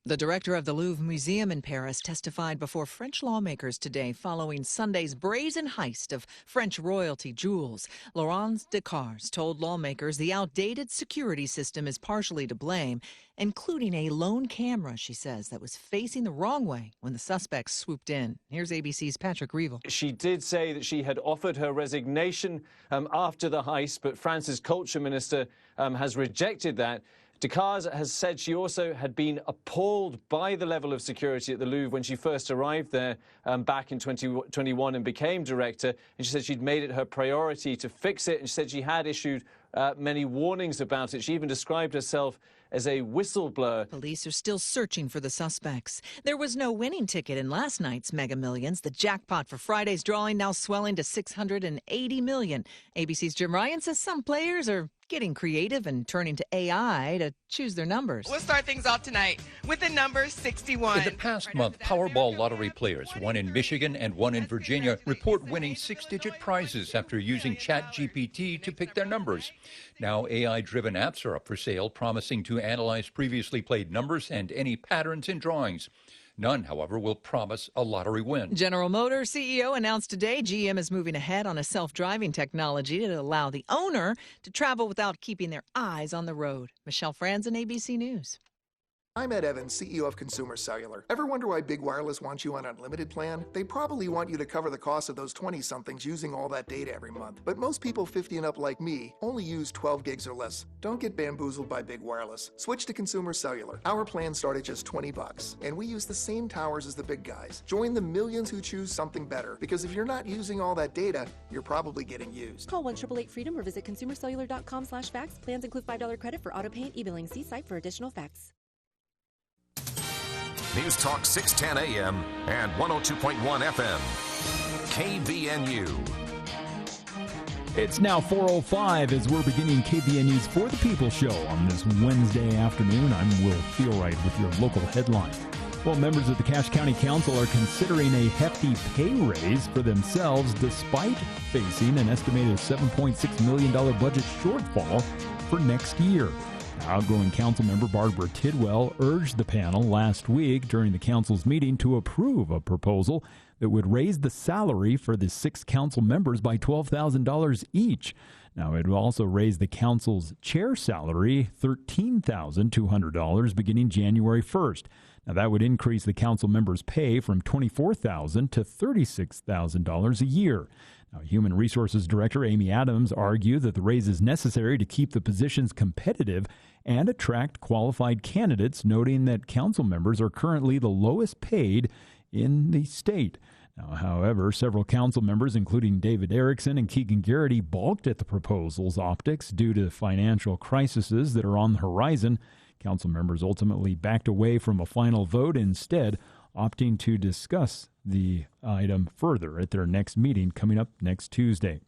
The director of the Louvre Museum in Paris testified before French lawmakers today following Sunday's brazen heist of French royalty jewels. Laurence Descartes told lawmakers the outdated security system is partially to blame, including a lone camera, she says, that was facing the wrong way when the suspects swooped in. Here's ABC's Patrick Reevell. She did say that she had offered her resignation after the heist, but France's culture minister has rejected that. Descartes has said she also had been appalled by the level of security at the Louvre when she first arrived there back in 2021 and became director. And she said she'd made it her priority to fix it. And she said she had issued many warnings about it. She even described herself as a whistleblower. Police are still searching for the suspects. There was no winning ticket in last night's Mega Millions. The jackpot for Friday's drawing now swelling to $680 million. ABC's Jim Ryan says some players are getting creative and turning to AI to choose their numbers. We'll start things off tonight with the number 61. In the past month, Powerball lottery players, one in Michigan and one in Virginia, report winning six-digit prizes after using ChatGPT to pick their numbers. Now, AI-driven apps are up for sale, promising to analyze previously played numbers and any patterns in drawings. None, however, will promise a lottery win. General Motors CEO announced today GM is moving ahead on a self-driving technology to allow the owner to travel without keeping their eyes on the road. Michelle Franzen, ABC News. I'm Ed Evans, CEO of Consumer Cellular. Ever wonder why Big Wireless wants you on an unlimited plan? They probably want you to cover the cost of those 20-somethings using all that data every month. But most people 50 and up like me only use 12 gigs or less. Don't get bamboozled by Big Wireless. Switch to Consumer Cellular. Our plans start at just $20, and we use the same towers as the big guys. Join the millions who choose something better, because if you're not using all that data, you're probably getting used. Call 1-888-FREEDOM or visit consumercellular.com/facts. Plans include $5 credit for auto pay and e-billing. See site for additional facts. News Talk 610 AM and 102.1 FM. KVNU. It's now 4:05 as we're beginning KVNU's For the People show on this Wednesday afternoon. I'm Will Feelright with your local headline. Well, members of the Cache County Council are considering a hefty pay raise for themselves despite facing an estimated $7.6 million budget shortfall for next year. Outgoing council member Barbara Tidwell urged the panel last week during the council's meeting to approve a proposal that would raise the salary for the 6 council members by $12,000 each. Now, it would also raise the council's chair salary $13,200 beginning January 1st. Now, that would increase the council members' pay from $24,000 to $36,000 a year. Now, Human Resources Director Amy Adams argued that the raise is necessary to keep the positions competitive and attract qualified candidates, noting that council members are currently the lowest paid in the state. Now, however, several council members, including David Erickson and Keegan Garrity, balked at the proposal's optics due to financial crises that are on the horizon. Council members ultimately backed away from a final vote, instead opting to discuss the item further at their next meeting coming up next Tuesday.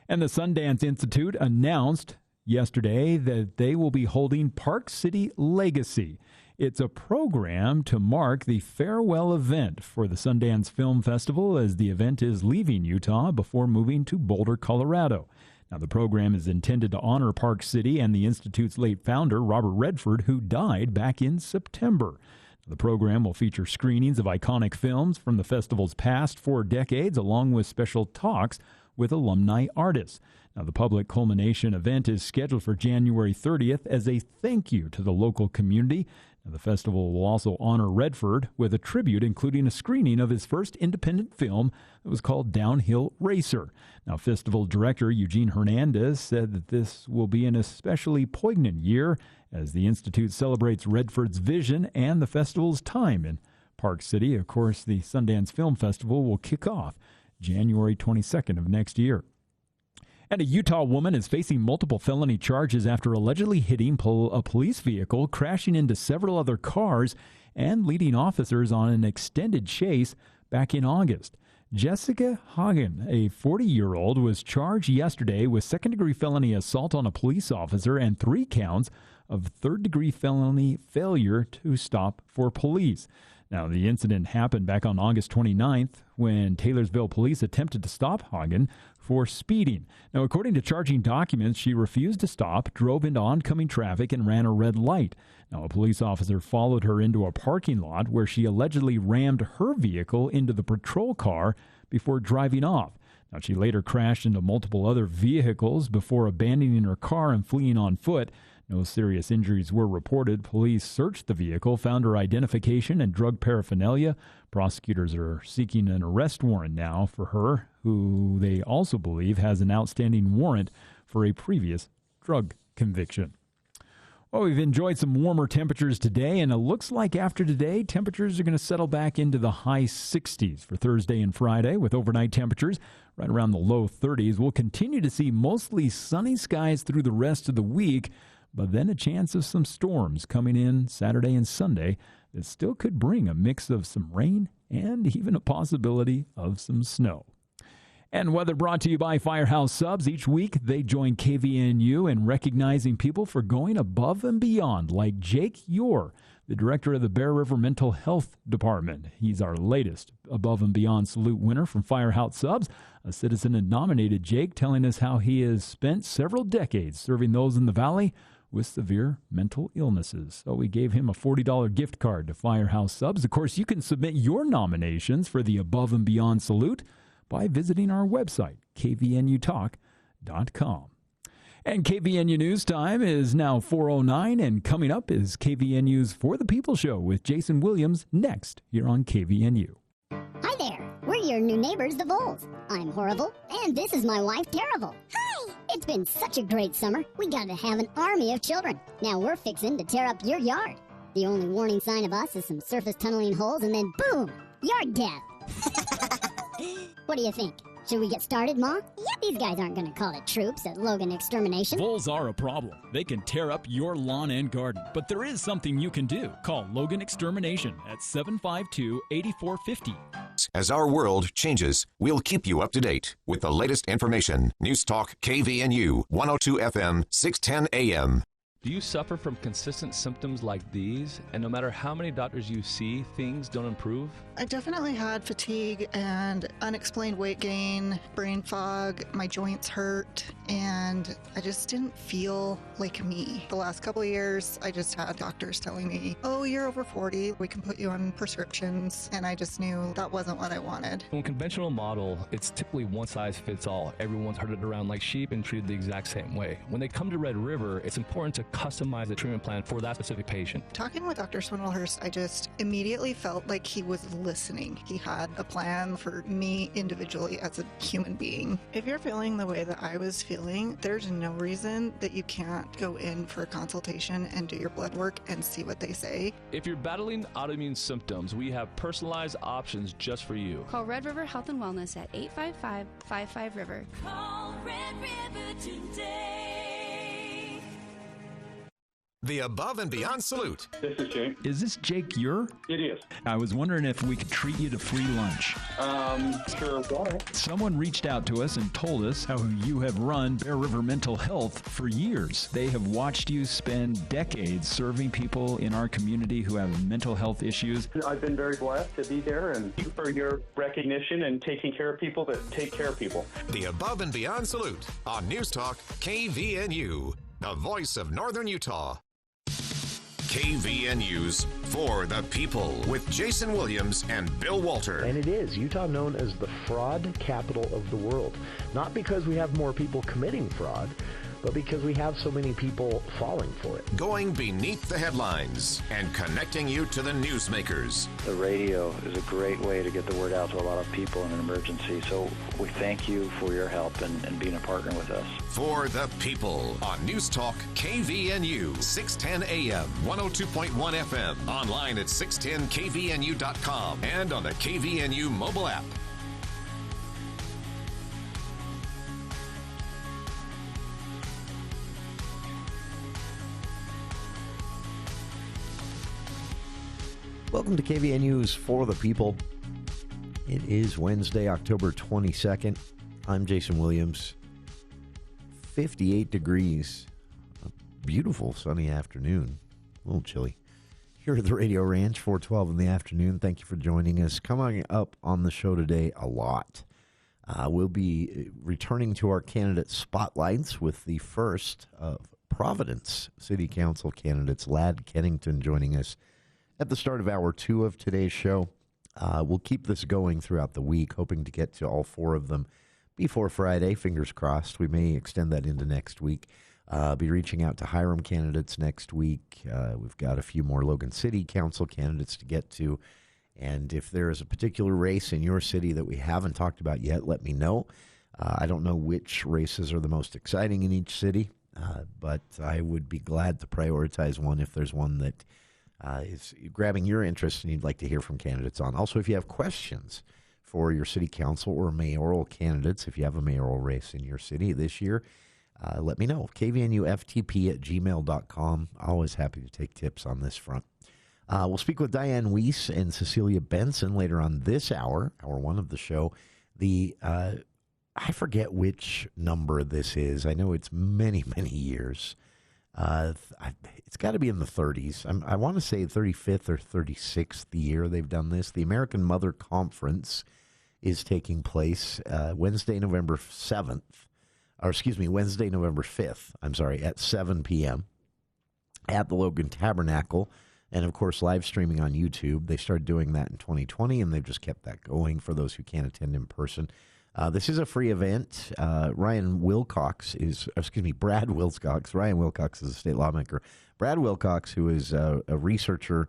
And the Sundance Institute announced yesterday that they will be holding Park City Legacy. It's a program to mark the farewell event for the Sundance Film Festival, as the event is leaving Utah before moving to Boulder, Colorado. Now, the program is intended to honor Park City and the Institute's late founder, Robert Redford, who died back in September. The program will feature screenings of iconic films from the festival's past 4 decades, along with special talks with alumni artists. Now, the public culmination event is scheduled for January 30th as a thank you to the local community. Now, the festival will also honor Redford with a tribute, including a screening of his first independent film that was called Downhill Racer. Now, festival director Eugene Hernandez said that this will be an especially poignant year as the Institute celebrates Redford's vision and the festival's time in Park City. Of course, the Sundance Film Festival will kick off January 22nd of next year. And a Utah woman is facing multiple felony charges after allegedly hitting a police vehicle, crashing into several other cars, and leading officers on an extended chase back in August. Jessica Hagen, a 40-year-old, was charged yesterday with second-degree felony assault on a police officer and 3 counts of third-degree felony failure to stop for police. Now, the incident happened back on August 29th when Taylorsville police attempted to stop Hagen for speeding. Now, according to charging documents, she refused to stop, drove into oncoming traffic, and ran a red light. Now, a police officer followed her into a parking lot where she allegedly rammed her vehicle into the patrol car before driving off. Now, she later crashed into multiple other vehicles before abandoning her car and fleeing on foot. No serious injuries were reported. Police searched the vehicle, found her identification and drug paraphernalia. Prosecutors are seeking an arrest warrant now for her, who they also believe has an outstanding warrant for a previous drug conviction. Well, we've enjoyed some warmer temperatures today, and it looks like after today, temperatures are going to settle back into the high 60s for Thursday and Friday, with overnight temperatures right around the low 30s. We'll continue to see mostly sunny skies through the rest of the week, but then a chance of some storms coming in Saturday and Sunday that still could bring a mix of some rain and even a possibility of some snow. And weather brought to you by Firehouse Subs. Each week, they join KVNU in recognizing people for going above and beyond, like Jake Yor, the director of the Bear River Mental Health Department. He's our latest Above and Beyond Salute winner from Firehouse Subs. A citizen had nominated Jake, telling us how he has spent several decades serving those in the Valley with severe mental illnesses. So we gave him a $40 gift card to Firehouse Subs. Of course, you can submit your nominations for the Above and Beyond Salute by visiting our website, kvnutalk.com. And KVNU News Time is now 4:09, and coming up is KVNU's For the People show with Jason Williams next here on KVNU. Hi there, we're your new neighbors, the Voles. I'm Horrible, and this is my wife, Terrible. Hi! It's been such a great summer, we gotta have an army of children. Now we're fixing to tear up your yard. The only warning sign of us is some surface tunneling holes, and then boom! Yard death! What do you think? Should we get started, Ma? Yep. These guys aren't going to call it troops at Logan Extermination. Voles are a problem. They can tear up your lawn and garden. But there is something you can do. Call Logan Extermination at 752-8450. As our world changes, we'll keep you up to date with the latest information. News Talk KVNU 102 FM 610 AM. Do you suffer from consistent symptoms like these, and no matter how many doctors you see, things don't improve? I definitely had fatigue and unexplained weight gain, brain fog, my joints hurt, and I just didn't feel like me. The last couple of years, I just had doctors telling me, oh, you're over 40, we can put you on prescriptions, and I just knew that wasn't what I wanted. In a conventional model, it's typically one size fits all. Everyone's herded around like sheep and treated the exact same way. When they come to Red River, it's important to customize the treatment plan for that specific patient. Talking with Dr. Swindlehurst, I just immediately felt like he was listening. He had a plan for me individually as a human being. If you're feeling the way that I was feeling, there's no reason that you can't go in for a consultation and do your blood work and see what they say. If you're battling autoimmune symptoms, we have personalized options just for you. Call Red River Health and Wellness at 855-55-RIVER. Call Red River today. The Above and Beyond Salute. This is Jake. Is this Jake Ure? It is. I was wondering if we could treat you to free lunch. Sure, why? Someone reached out to us and told us how you have run Bear River Mental Health for years. They have watched you spend decades serving people in our community who have mental health issues. I've been very blessed to be there, and thank you for your recognition and taking care of people that take care of people. The Above and Beyond Salute on News Talk KVNU, the voice of Northern Utah. KVNU's For the People with Jason Williams and Bill Walter. And it is Utah known as the fraud capital of the world. Not because we have more people committing fraud, but because we have so many people falling for it. Going beneath the headlines and connecting you to the newsmakers. The radio is a great way to get the word out to a lot of people in an emergency, so we thank you for your help and being a partner with us. For the People on News Talk KVNU 610 AM, 102.1 FM, online at 610kvnu.com and on the KVNU mobile app. Welcome to KVNU's For the People. It is Wednesday, October 22nd. I'm Jason Williams. 58 degrees. A beautiful sunny afternoon. A little chilly here at the Radio Ranch, 4:12 in the afternoon. Thank you for joining us. Coming up on the show today, a lot. We'll be returning to our candidate spotlights with the first of Providence City Council candidates, Ladd Kennington, joining us at the start of hour 2 of today's show. We'll keep this going throughout the week, hoping to get to all 4 of them before Friday. Fingers crossed. We may extend that into next week. Be reaching out to Hiram candidates next week. We've got a few more Logan City Council candidates to get to. And if there is a particular race in your city that we haven't talked about yet, let me know. I don't know which races are the most exciting in each city, but I would be glad to prioritize one if there's one that is grabbing your interest and you'd like to hear from candidates on. Also, if you have questions for your city council or mayoral candidates, if you have a mayoral race in your city this year, let me know. kvnuftp@gmail.com. Always happy to take tips on this front. We'll speak with Diane Weese and Cecelia Benson later on this hour 1 of the show. I forget which number this is. I know it's many, many years. It's got to be in the 30s. I want to say 35th or 36th year they've done this. The American Mother Conference is taking place Wednesday, November 5th, at 7 p.m. at the Logan Tabernacle. And, of course, live streaming on YouTube. They started doing that in 2020, and they've just kept that going for those who can't attend in person. This is a free event. Brad Wilcox. Ryan Wilcox is a state lawmaker. Brad Wilcox, who is a researcher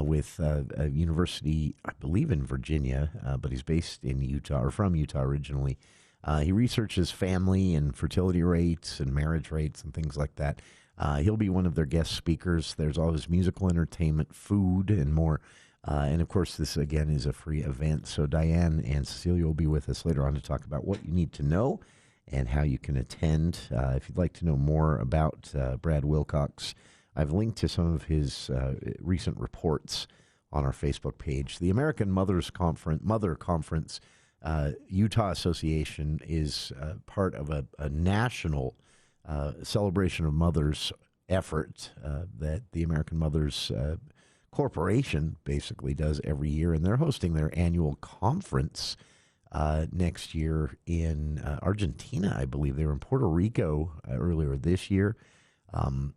with a university, I believe, in Virginia, but he's based in Utah, or from Utah originally. He researches family and fertility rates and marriage rates and things like that. He'll be one of their guest speakers. There's always musical entertainment, food, and more. And, of course, this, again, is a free event. So Diane and Cecelia will be with us later on to talk about what you need to know and how you can attend. If you'd like to know more about Brad Wilcox, I've linked to some of his recent reports on our Facebook page. The American Mother Conference Utah Association is part of a national celebration of mothers effort that the American Mothers Corporation basically does every year, and they're hosting their annual conference next year in Argentina, I believe. They were in Puerto Rico earlier this year.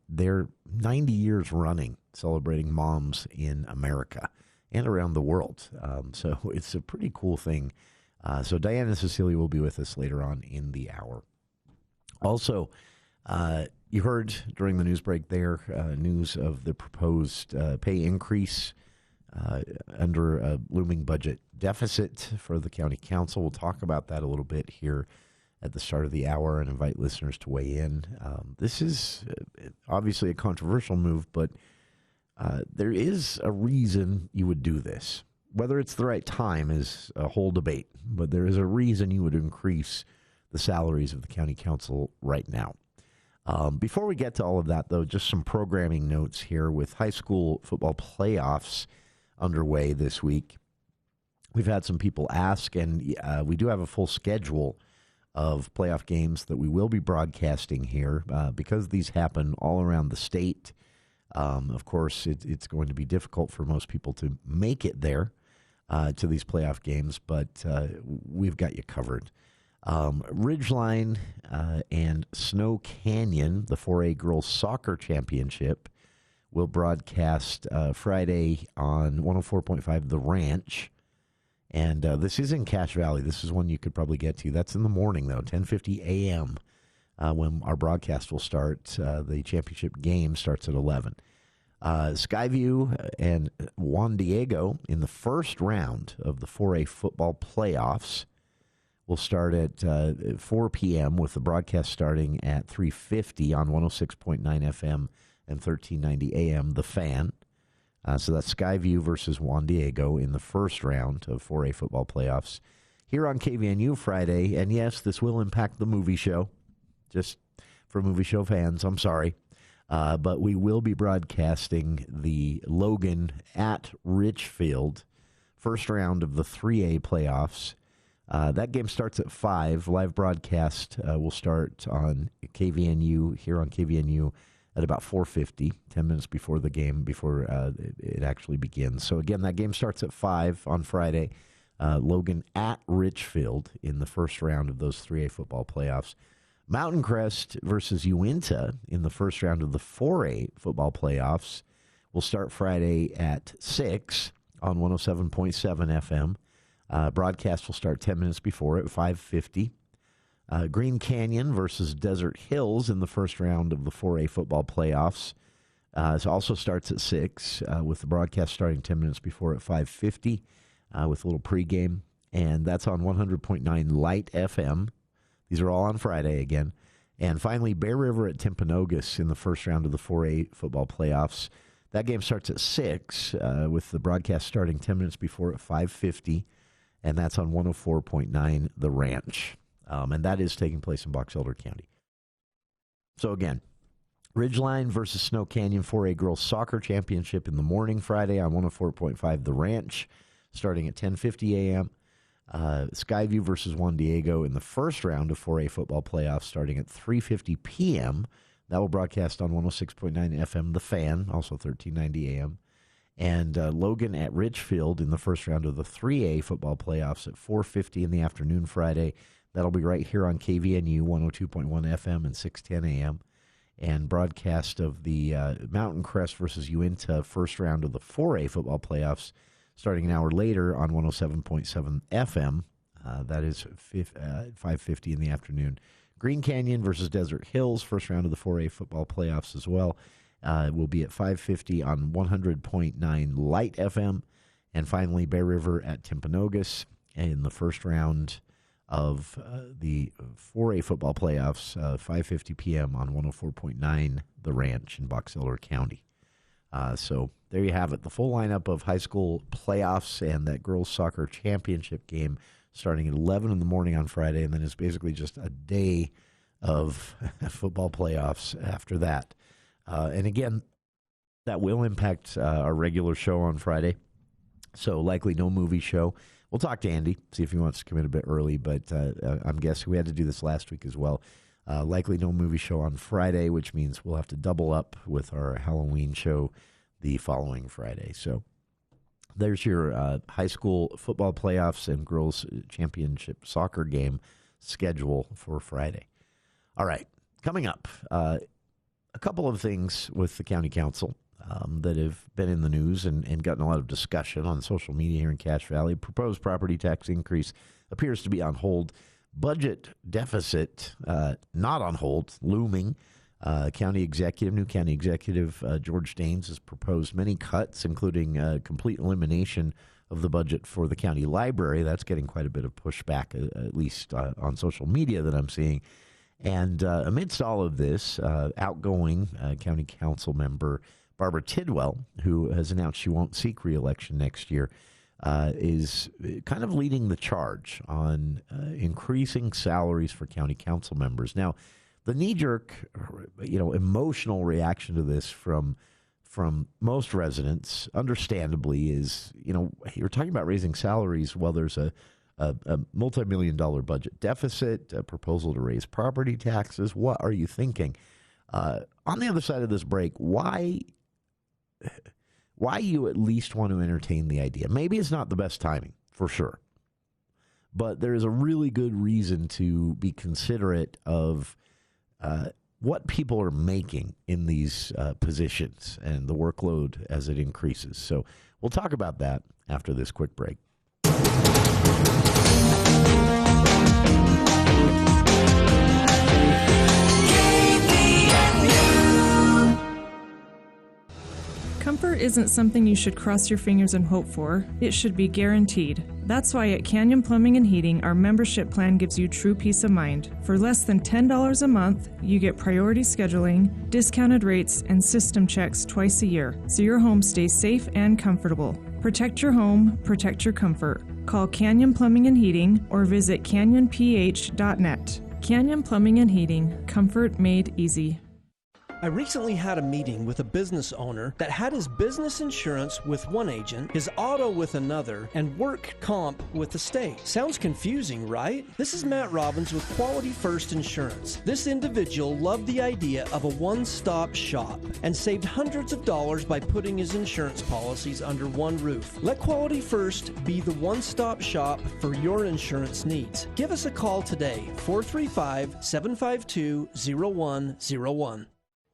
They're 90 years running, celebrating moms in America and around the world. So it's a pretty cool thing. So Diane and Cecelia will be with us later on in the hour. Also, you heard during the news break there news of the proposed pay increase under a looming budget deficit for the county council. We'll talk about that a little bit here at the start of the hour and invite listeners to weigh in. This is obviously a controversial move, but there is a reason you would do this. Whether it's the right time is a whole debate, but there is a reason you would increase the salaries of the county council right now. Before we get to all of that, though, just some programming notes here. With high school football playoffs underway this week, we've had some people ask, and we do have a full schedule of playoff games that we will be broadcasting here. Because these happen all around the state, of course, it's going to be difficult for most people to make it there to these playoff games, but we've got you covered. Ridgeline and Snow Canyon, the 4A Girls Soccer Championship, will broadcast Friday on 104.5 The Ranch. And this is in Cache Valley. This is one you could probably get to. That's in the morning, though, 10:50 a.m. When our broadcast will start. The championship game starts at 11. Skyview and Juan Diego in the first round of the 4A football playoffs will start at 4 p.m. with the broadcast starting at 3:50 on 106.9 FM and 1390 AM, The Fan. So that's Skyview versus Juan Diego in the first round of 4A football playoffs here on KVNU Friday. And yes, this will impact the movie show. Just for movie show fans, I'm sorry. But we will be broadcasting the Logan at Richfield first round of the 3A playoffs. That game starts at 5. Live broadcast will start on KVNU, here on KVNU, at about 4:50, 10 minutes before the game, before it actually begins. So again, that game starts at 5 on Friday. Logan at Richfield in the first round of those 3A football playoffs. Mountain Crest versus Uinta in the first round of the 4A football playoffs will start Friday at 6 on 107.7 FM. Broadcast will start 10 minutes before at 5:50. Green Canyon versus Desert Hills in the first round of the 4A football playoffs. It also starts at 6 with the broadcast starting 10 minutes before at 5:50 with a little pregame. And that's on 100.9 Light FM. These are all on Friday again. And finally, Bear River at Timpanogos in the first round of the 4A football playoffs. That game starts at 6 with the broadcast starting 10 minutes before at 5:50. And that's on 104.9 The Ranch. And that is taking place in Box Elder County. So again, Ridgeline versus Snow Canyon 4A Girls Soccer Championship in the morning Friday on 104.5 The Ranch, starting at 10:50 a.m. Skyview versus Juan Diego in the first round of 4A football playoffs, starting at 3:50 p.m. That will broadcast on 106.9 FM The Fan, also 1390 a.m. And Logan at Richfield in the first round of the 3A football playoffs at 4:50 in the afternoon Friday. That'll be right here on KVNU 102.1 FM and 610 AM. And broadcast of the Mountain Crest versus Uinta first round of the 4A football playoffs starting an hour later on 107.7 FM. That is 5:50 in the afternoon. Green Canyon versus Desert Hills first round of the 4A football playoffs as well. Will be at 5:50 on 100.9 Light FM. And finally, Bear River at Timpanogos in the first round of the 4A football playoffs, 5:50 p.m. on 104.9 The Ranch in Box Elder County. So there you have it, the full lineup of high school playoffs and that girls soccer championship game starting at 11 in the morning on Friday, and then it's basically just a day of football playoffs after that. And again, that will impact our regular show on Friday, so likely no movie show. We'll talk to Andy, see if he wants to come in a bit early, but I'm guessing we had to do this last week as well. Likely no movie show on Friday, which means we'll have to double up with our Halloween show the following Friday. So there's your high school football playoffs and girls championship soccer game schedule for Friday. All right, coming up, a couple of things with the county council that have been in the news and gotten a lot of discussion on social media here in Cache Valley. Proposed property tax increase appears to be on hold. Budget deficit not on hold, looming. New county executive George Daines has proposed many cuts, including complete elimination of the budget for the county library. That's getting quite a bit of pushback, at least on social media that I'm seeing. And amidst all of this, outgoing county council member Barbara Tidwell, who has announced she won't seek re-election next year, is kind of leading the charge on increasing salaries for county council members. Now, the knee-jerk, emotional reaction to this from most residents, understandably, is, you're talking about raising salaries while there's a multi-million-dollar budget deficit, a proposal to raise property taxes. What are you thinking? On the other side of this break, why you at least want to entertain the idea? Maybe it's not the best timing, for sure. But there is a really good reason to be considerate of what people are making in these positions and the workload as it increases. So we'll talk about that after this quick break. Comfort isn't something you should cross your fingers and hope for. It should be guaranteed. That's why at Canyon Plumbing and Heating, our membership plan gives you true peace of mind. For less than $10 a month, you get priority scheduling, discounted rates, and system checks twice a year, so your home stays safe and comfortable. Protect your home, protect your comfort. Call Canyon Plumbing and Heating or visit canyonph.net. Canyon Plumbing and Heating, comfort made easy. I recently had a meeting with a business owner that had his business insurance with one agent, his auto with another, and work comp with the state. Sounds confusing, right? This is Matt Robbins with Quality First Insurance. This individual loved the idea of a one-stop shop and saved hundreds of dollars by putting his insurance policies under one roof. Let Quality First be the one-stop shop for your insurance needs. Give us a call today, 435-752-0101.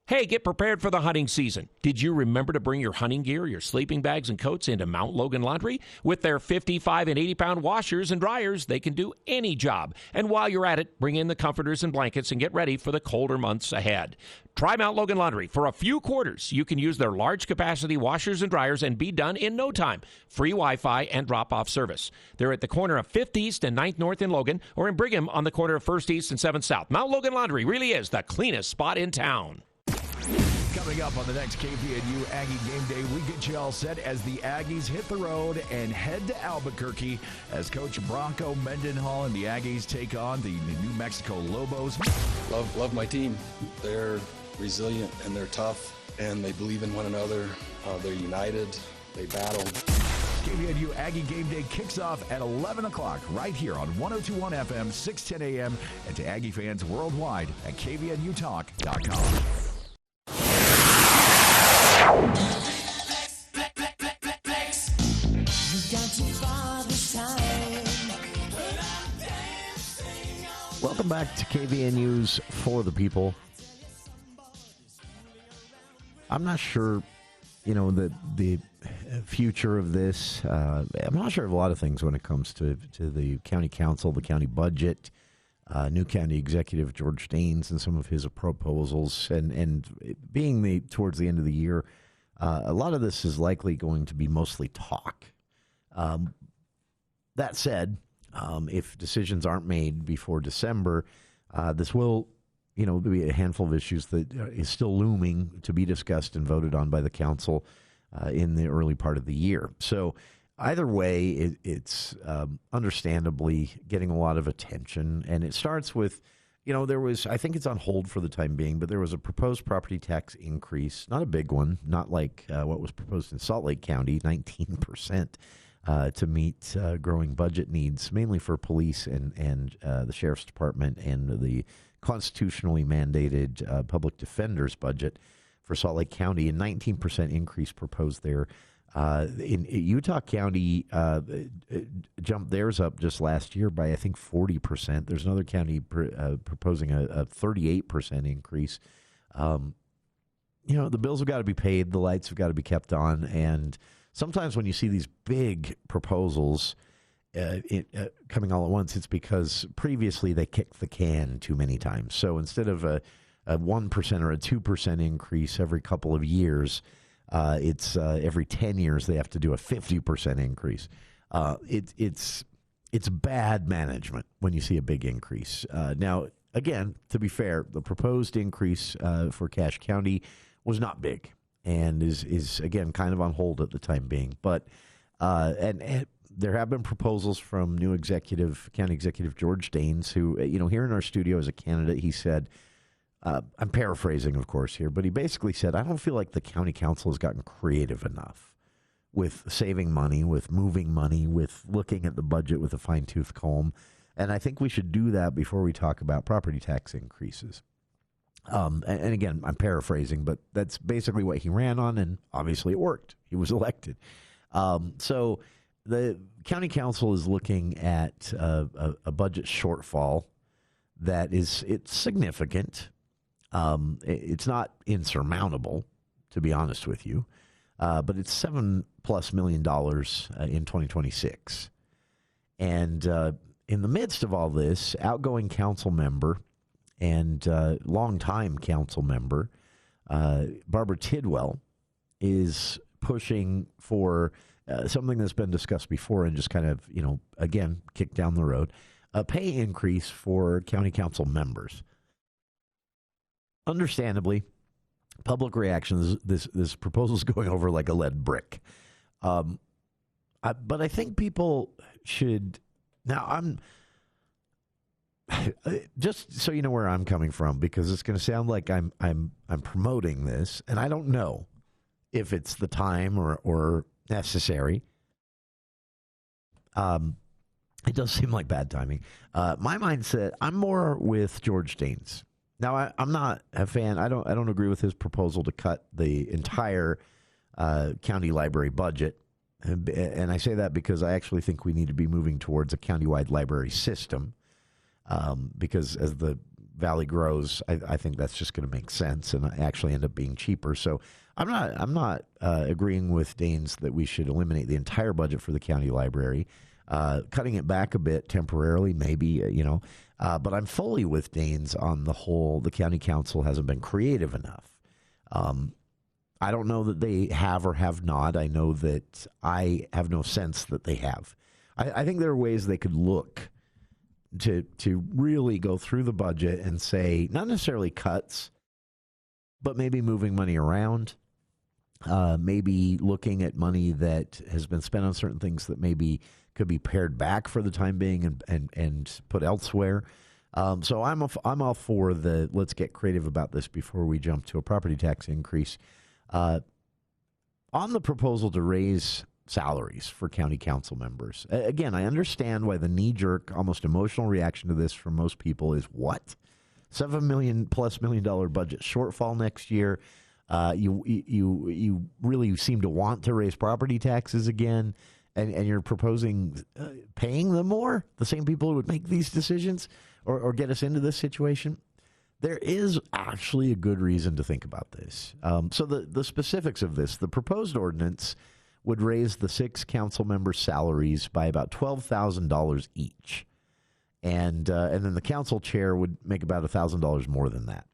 Hey, get prepared for the hunting season. Did you remember to bring your hunting gear, your sleeping bags, and coats into Mount Logan Laundry? With their 55 and 80-pound washers and dryers, they can do any job. And while you're at it, bring in the comforters and blankets and get ready for the colder months ahead. Try Mount Logan Laundry. For a few quarters, you can use their large-capacity washers and dryers and be done in no time. Free Wi-Fi and drop-off service. They're at the corner of 5th East and 9th North in Logan, or in Brigham on the corner of 1st East and 7th South. Mount Logan Laundry really is the cleanest spot in town. Coming up on the next KVNU Aggie Game Day, we get you all set as the Aggies hit the road and head to Albuquerque as Coach Bronco Mendenhall and the Aggies take on the New Mexico Lobos. Love my team. They're resilient and they're tough and they believe in one another. They're united. They battle. KVNU Aggie Game Day kicks off at 11 o'clock right here on 102.1 FM, 610 AM, and to Aggie fans worldwide at kvnutalk.com. Welcome back to KVNU's For the People. I'm not sure, the future of this. I'm not sure of a lot of things when it comes to the county council, the county budget, new county executive George Daines and some of his proposals, and being towards the end of the year, a lot of this is likely going to be mostly talk. That said, if decisions aren't made before December, this will, be a handful of issues that is still looming to be discussed and voted on by the council in the early part of the year. So either way, it's understandably getting a lot of attention, and it starts with, there was, I think it's on hold for the time being, but there was a proposed property tax increase, not a big one, not like what was proposed in Salt Lake County, 19%. To meet growing budget needs, mainly for police and the sheriff's department and the constitutionally mandated public defender's budget for Salt Lake County. A 19% increase proposed there. In Utah County, jumped theirs up just last year by, I think, 40%. There's another county proposing a 38% increase. The bills have got to be paid. The lights have got to be kept on. And sometimes when you see these big proposals coming all at once, it's because previously they kicked the can too many times. So instead of a 1% or a 2% increase every couple of years, it's every 10 years they have to do a 50% increase. It's bad management when you see a big increase. Now, again, to be fair, the proposed increase for Cache County was not big, and is again kind of on hold at the time being. But and there have been proposals from new county executive George Daines, who here in our studio as a candidate, he said, I'm paraphrasing, of course, here, but he basically said, I don't feel like the county council has gotten creative enough with saving money, with moving money, with looking at the budget with a fine-tooth comb, and I think we should do that before we talk about property tax increases. And again, I'm paraphrasing, but that's basically what he ran on, and obviously it worked. He was elected. So the county council is looking at a budget shortfall that it's significant. It's not insurmountable, to be honest with you, but it's $7+ million in 2026. And in the midst of all this, outgoing council member and longtime council member Barbara Tidwell is pushing for something that's been discussed before and just kind of, again, kicked down the road, a pay increase for county council members. Understandably, public reactions, this proposal is going over like a lead brick. But I think people should... Now, just so you know where I'm coming from, because it's going to sound like I'm promoting this, and I don't know if it's the time or necessary. It does seem like bad timing. My mindset, I'm more with George Daines. Now, I'm not a fan. I don't agree with his proposal to cut the entire county library budget. And I say that because I actually think we need to be moving towards a countywide library system, because as the valley grows, I think that's just going to make sense and actually end up being cheaper. So I'm not agreeing with Daines that we should eliminate the entire budget for the county library. Cutting it back a bit temporarily, maybe, but I'm fully with Daines on the whole. The county council hasn't been creative enough. I don't know that they have or have not. I know that I have no sense that they have. I think there are ways they could look to really go through the budget and say, not necessarily cuts, but maybe moving money around, maybe looking at money that has been spent on certain things that maybe could be pared back for the time being and put elsewhere. So I'm all for the let's get creative about this before we jump to a property tax increase. On the proposal to raise salaries for county council members, again, I understand why the knee-jerk, almost emotional reaction to this from most people is what? $7 million+ budget shortfall next year. You really seem to want to raise property taxes again, and you're proposing paying them more, the same people who would make these decisions or get us into this situation. There is actually a good reason to think about this. So the specifics of this, the proposed ordinance would raise the 6 council members' salaries by about $12,000 each. And then the council chair would make about $1,000 more than that.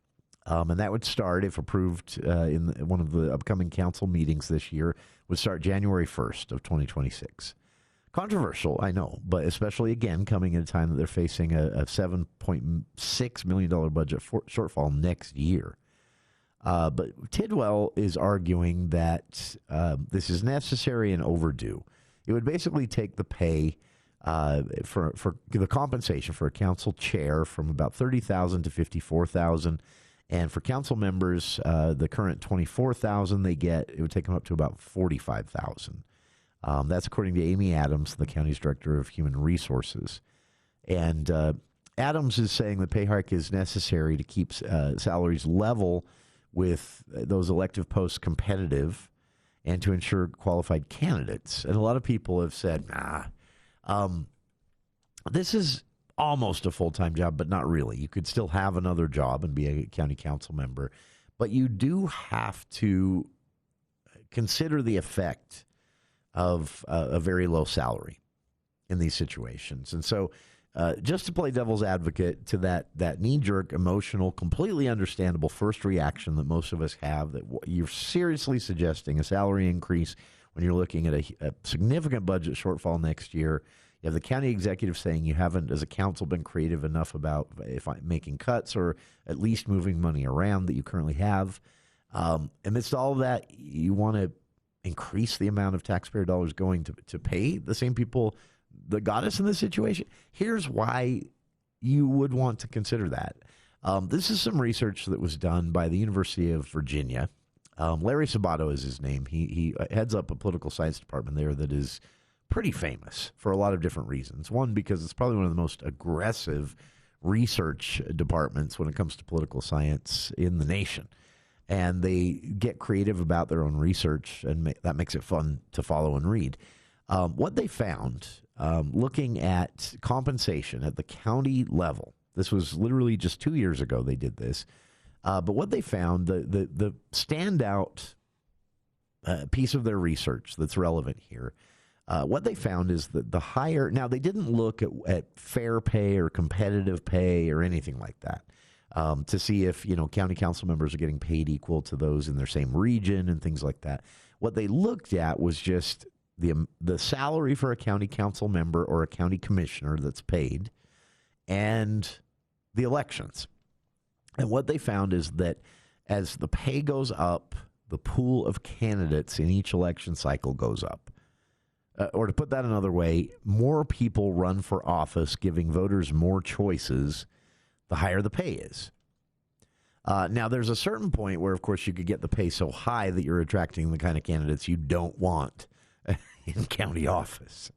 And that would start, if approved in one of the upcoming council meetings this year, would start January 1st of 2026. Controversial, I know, but especially, again, coming at a time that they're facing a $7.6 million budget shortfall next year. But Tidwell is arguing that this is necessary and overdue. It would basically take the pay for the compensation for a council chair from about $30,000 to $54,000. And for council members, the current $24,000 they get, it would take them up to about $45,000. That's according to Amy Adams, the county's director of human resources. And Adams is saying the pay hike is necessary to keep salaries level with those elective posts competitive and to ensure qualified candidates. And a lot of people have said, this is almost a full-time job, but not really. You could still have another job and be a county council member, but you do have to consider the effect of a very low salary in these situations. And so just to play devil's advocate to that knee-jerk, emotional, completely understandable first reaction that most of us have, that you're seriously suggesting a salary increase when you're looking at a significant budget shortfall next year. You have the county executive saying you haven't, as a council, been creative enough about making cuts or at least moving money around that you currently have. Amidst all of that, you want to increase the amount of taxpayer dollars going to pay the same people that got us in this situation. Here's why you would want to consider that. This is some research that was done by the University of Virginia. Larry Sabato is his name. He heads up a political science department there that is pretty famous for a lot of different reasons. One, because it's probably one of the most aggressive research departments when it comes to political science in the nation. And they get creative about their own research, and that makes it fun to follow and read. What they found, looking at compensation at the county level, this was literally just 2 years ago they did this, but what they found, the standout piece of their research that's relevant here, what they found is that the higher, now they didn't look at fair pay or competitive pay or anything like that, to see if, county council members are getting paid equal to those in their same region and things like that. What they looked at was just the salary for a county council member or a county commissioner that's paid and the elections. And what they found is that as the pay goes up, the pool of candidates in each election cycle goes up. or to put that another way, more people run for office, giving voters more choices, the higher the pay is. Now, there's a certain point where, of course, you could get the pay so high that you're attracting the kind of candidates you don't want in county office.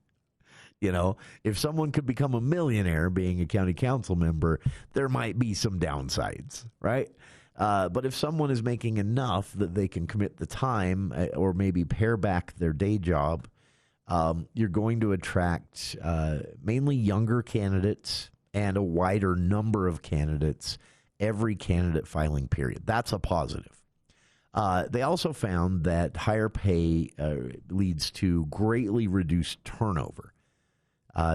You know, if someone could become a millionaire being a county council member, there might be some downsides, right? But if someone is making enough that they can commit the time or maybe pare back their day job, you're going to attract mainly younger candidates and a wider number of candidates every candidate filing period. That's a positive. They also found that higher pay leads to greatly reduced turnover.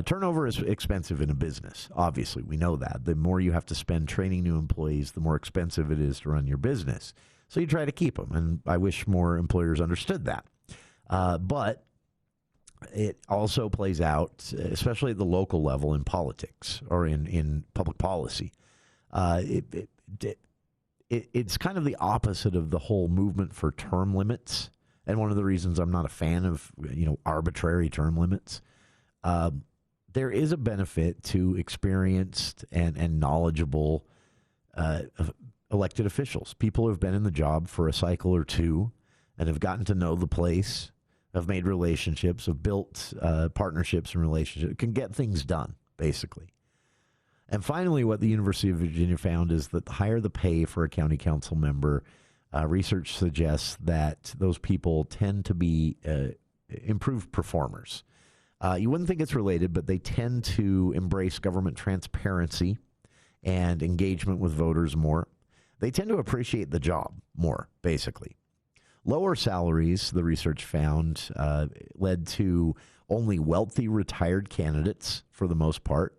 Turnover is expensive in a business. Obviously, we know that. The more you have to spend training new employees, the more expensive it is to run your business. So you try to keep them, and I wish more employers understood that. But it also plays out, especially at the local level in politics or in public policy. It's kind of the opposite of the whole movement for term limits, and one of the reasons I'm not a fan of arbitrary term limits. There is a benefit to experienced and knowledgeable elected officials, people who have been in the job for a cycle or two and have gotten to know the place, have made relationships, have built partnerships and relationships, can get things done, basically. And finally, what the University of Virginia found is that the higher the pay for a county council member, research suggests that those people tend to be improved performers. You wouldn't think it's related, but they tend to embrace government transparency and engagement with voters more. They tend to appreciate the job more, basically. Lower salaries, the research found, led to only wealthy retired candidates for the most part,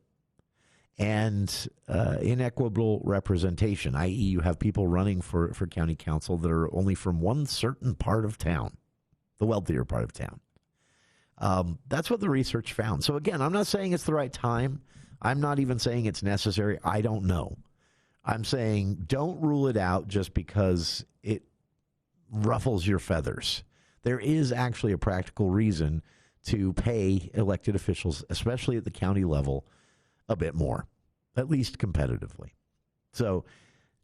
and inequitable representation, i.e. you have people running for county council that are only from one certain part of town, the wealthier part of town. That's what the research found. So again, I'm not saying it's the right time. I'm not even saying it's necessary. I don't know. I'm saying don't rule it out just because it ruffles your feathers. There is actually a practical reason to pay elected officials, especially at the county level, a bit more, at least competitively. So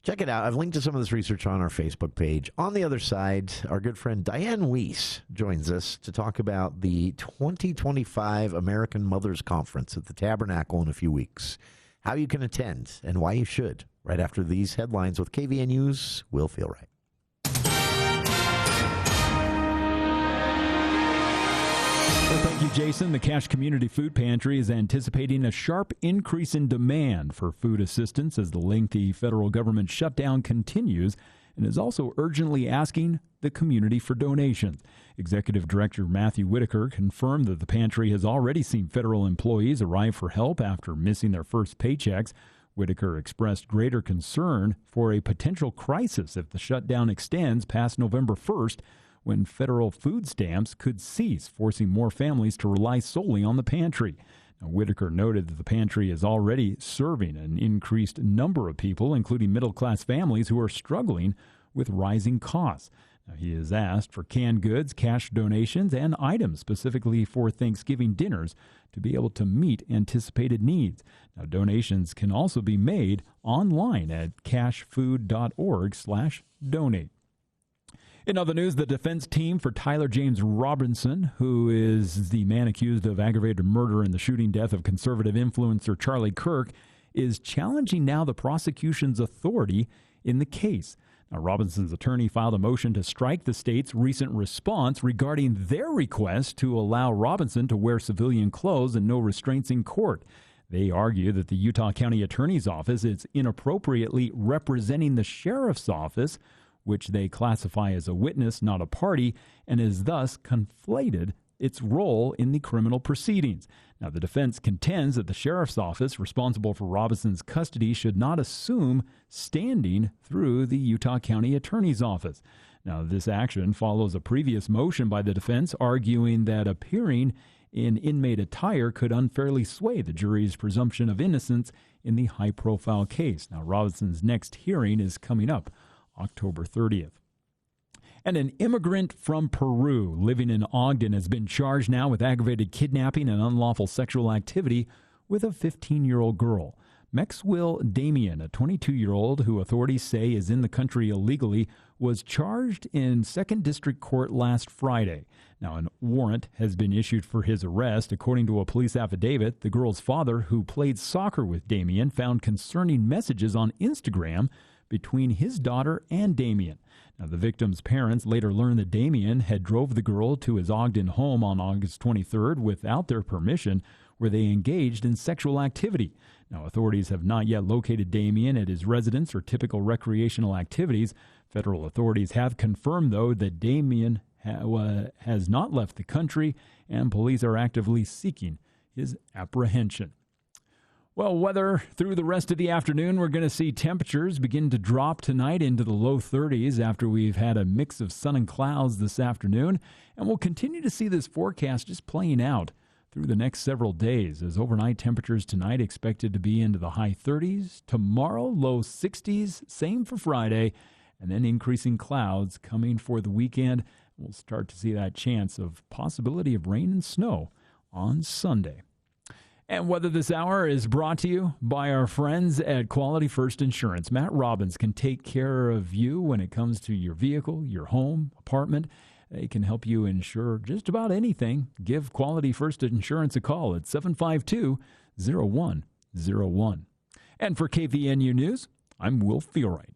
check it out. I've linked to some of this research on our Facebook page. On the other side, our good friend Diane Weese joins us to talk about the 2025 American Mothers Conference at the Tabernacle in a few weeks, how you can attend, and why you should, right after these headlines with KVNU's Will Feel Right. Well, thank you, Jason. The Cache Community Food Pantry is anticipating a sharp increase in demand for food assistance as the lengthy federal government shutdown continues, and is also urgently asking the community for donations. Executive Director Matthew Whitaker confirmed that the pantry has already seen federal employees arrive for help after missing their first paychecks. Whitaker expressed greater concern for a potential crisis if the shutdown extends past November 1st, when federal food stamps could cease, forcing more families to rely solely on the pantry. Now, Whitaker noted that the pantry is already serving an increased number of people, including middle-class families who are struggling with rising costs. Now, he has asked for canned goods, cash donations, and items specifically for Thanksgiving dinners to be able to meet anticipated needs. Now, donations can also be made online at cachefood.org/donate. In other news, the defense team for Tyler James Robinson, who is the man accused of aggravated murder in the shooting death of conservative influencer Charlie Kirk, is challenging now the prosecution's authority in the case. Now, Robinson's attorney filed a motion to strike the state's recent response regarding their request to allow Robinson to wear civilian clothes and no restraints in court. They argue that the Utah County Attorney's Office is inappropriately representing the sheriff's office, which they classify as a witness, not a party, and is thus conflated its role in the criminal proceedings. Now, the defense contends that the sheriff's office responsible for Robinson's custody should not assume standing through the Utah County Attorney's Office. Now, this action follows a previous motion by the defense arguing that appearing in inmate attire could unfairly sway the jury's presumption of innocence in the high-profile case. Now, Robinson's next hearing is coming up October 30th. And an immigrant from Peru living in Ogden has been charged now with aggravated kidnapping and unlawful sexual activity with a 15-year-old girl. Maxwell Damien, a 22-year-old who authorities say is in the country illegally, was charged in 2nd District Court last Friday. Now, a warrant has been issued for his arrest. According to a police affidavit, the girl's father, who played soccer with Damien, found concerning messages on Instagram between his daughter and Damien. Now, the victim's parents later learned that Damien had drove the girl to his Ogden home on August 23rd without their permission, where they engaged in sexual activity. Now, authorities have not yet located Damien at his residence or typical recreational activities. Federal authorities have confirmed, though, that Damien has not left the country, and police are actively seeking his apprehension. Well, weather through the rest of the afternoon, we're going to see temperatures begin to drop tonight into the low 30s after we've had a mix of sun and clouds this afternoon. And we'll continue to see this forecast just playing out through the next several days, as overnight temperatures tonight expected to be into the high 30s. Tomorrow, low 60s, same for Friday, and then increasing clouds coming for the weekend. We'll start to see that chance of possibility of rain and snow on Sunday. And weather this hour is brought to you by our friends at Quality First Insurance. Matt Robbins can take care of you when it comes to your vehicle, your home, apartment. They can help you insure just about anything. Give Quality First Insurance a call at 752-0101. And for KVNU News, I'm Will Feelright.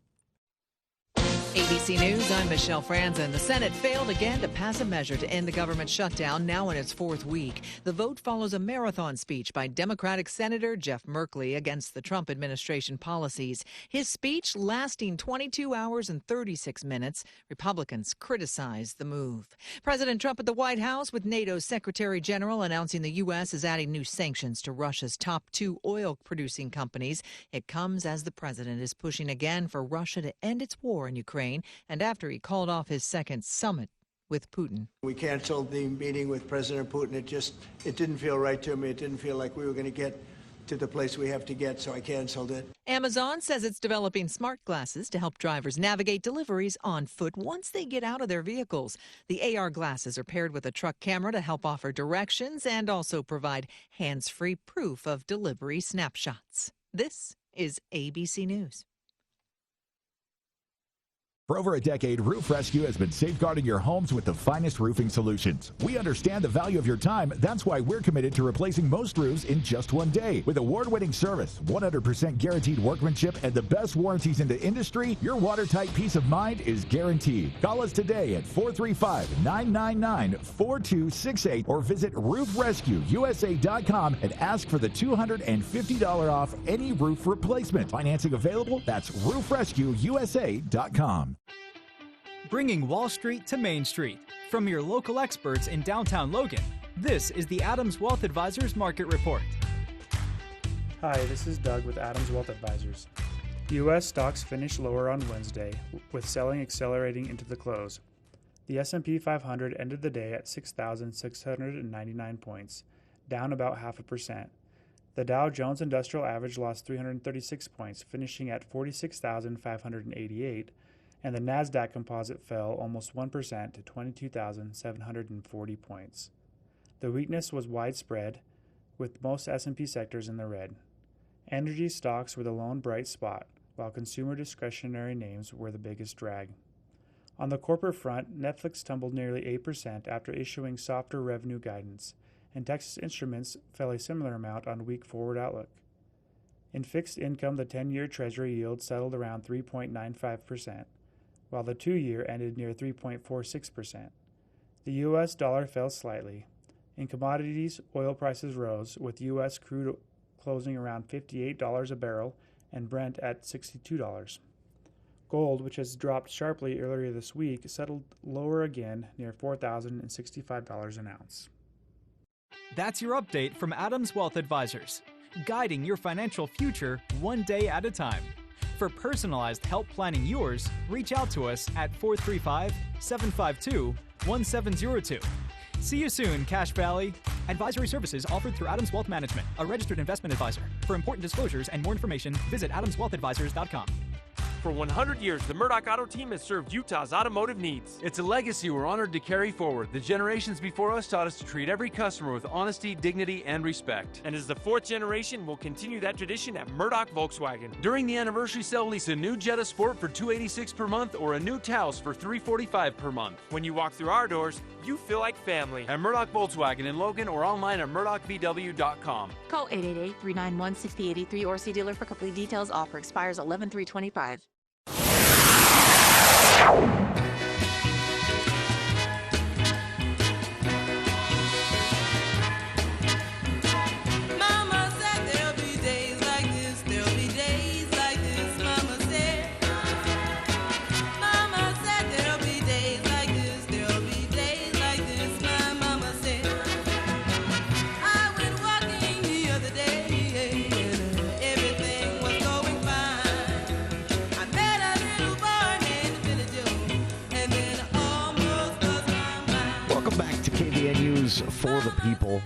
ABC News, I'm Michelle Franzen. The Senate failed again to pass a measure to end the government shutdown, now in its 4th week. The vote follows a marathon speech by Democratic Senator Jeff Merkley against the Trump administration policies. His speech lasting 22 hours and 36 minutes. Republicans criticized the move. President Trump at the White House with NATO's Secretary General announcing the U.S. is adding new sanctions to Russia's top 2 oil-producing companies. It comes as the president is pushing again for Russia to end its war in Ukraine, and after he called off his second summit with Putin. We canceled the meeting with President Putin. It didn't feel right to me. It didn't feel like we were going to get to the place we have to get, so I canceled it. Amazon says it's developing smart glasses to help drivers navigate deliveries on foot once they get out of their vehicles. The AR glasses are paired with a truck camera to help offer directions and also provide hands-free proof of delivery snapshots. This is ABC News. For over a decade, Roof Rescue has been safeguarding your homes with the finest roofing solutions. We understand the value of your time. That's why we're committed to replacing most roofs in just 1 day. With award-winning service, 100% guaranteed workmanship, and the best warranties in the industry, your watertight peace of mind is guaranteed. Call us today at 435-999-4268 or visit roofrescueusa.com and ask for the $250 off any roof replacement. Financing available? That's roofrescueusa.com. Bringing Wall Street to Main Street. From your local experts in downtown Logan, this is the Adams Wealth Advisors Market Report. Hi, this is Doug with Adams Wealth Advisors. U.S. stocks finished lower on Wednesday, with selling accelerating into the close. The S&P 500 ended the day at 6,699 points, down about 0.5%. The Dow Jones Industrial Average lost 336 points, finishing at 46,588, and the NASDAQ Composite fell almost 1% to 22,740 points. The weakness was widespread, with most S&P sectors in the red. Energy stocks were the lone bright spot, while consumer discretionary names were the biggest drag. On the corporate front, Netflix tumbled nearly 8% after issuing softer revenue guidance, and Texas Instruments fell a similar amount on weak forward outlook. In fixed income, the 10-year Treasury yield settled around 3.95%, while the 2-year ended near 3.46%. The U.S. dollar fell slightly. In commodities, oil prices rose, with U.S. crude closing around $58 a barrel and Brent at $62. Gold, which has dropped sharply earlier this week, settled lower again near $4,065 an ounce. That's your update from Adams Wealth Advisors, guiding your financial future 1 day at a time. For personalized help planning yours, reach out to us at 435-752-1702. See you soon, Cache Valley. Advisory services offered through Adams Wealth Management, a registered investment advisor. For important disclosures and more information, visit adamswealthadvisors.com. For 100 years, the Murdoch Auto Team has served Utah's automotive needs. It's a legacy we're honored to carry forward. The generations before us taught us to treat every customer with honesty, dignity, and respect. And as the fourth generation, we'll continue that tradition at Murdoch Volkswagen. During the anniversary sale, lease a new Jetta Sport for $286 per month or a new Taos for $345 per month. When you walk through our doors, you feel like family. At Murdoch Volkswagen in Logan or online at murdochvw.com. Call 888-391-6083 or see dealer for complete details. Offer expires 11/3/25. Mama said there'll be days like this, there'll be days like this, Mama said. Mama said there'll be days like this, there'll be days like this, my mama said. I went walking the other day and everything was going fine. I met a little boy named Billy Joe, and then almost lost my mind. Welcome back to KVNU's For the People.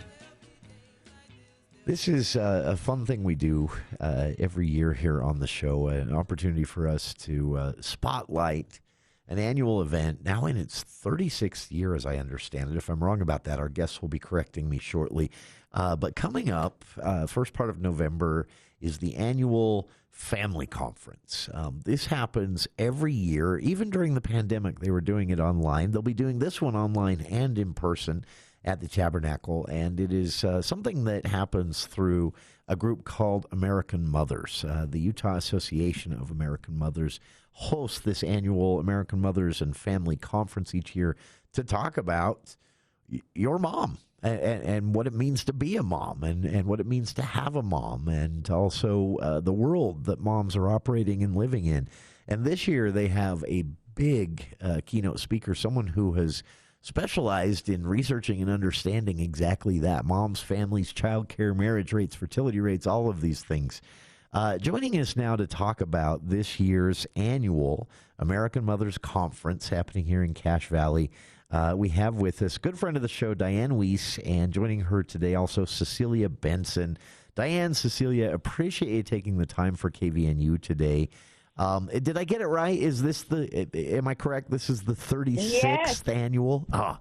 This is a fun thing we do every year here on the show, an opportunity for us to spotlight an annual event, now in its 36th year, as I understand it. If I'm wrong about that, our guests will be correcting me shortly. But coming up, first part of November, is the annual Family Conference. This happens every year. Even during the pandemic, they were doing it online. They'll be doing this one online and in person at the Tabernacle, and it is something that happens through a group called American Mothers. The Utah Association of American Mothers hosts this annual American Mothers and Family Conference each year to talk about your mom and what it means to be a mom and what it means to have a mom, and also the world that moms are operating and living in. And this year they have a big keynote speaker, someone who has specialized in researching and understanding exactly that: moms, families, child care, marriage rates, fertility rates, all of these things. Joining us now to talk about this year's annual American Mothers Conference happening here in Cache Valley, we have with us good friend of the show, Diane Weese, and joining her today also Cecelia Benson. Diane, Cecelia, appreciate you taking the time for KVNU today. Did I get it right? Is this am I correct? This is the 36th annual? Oh,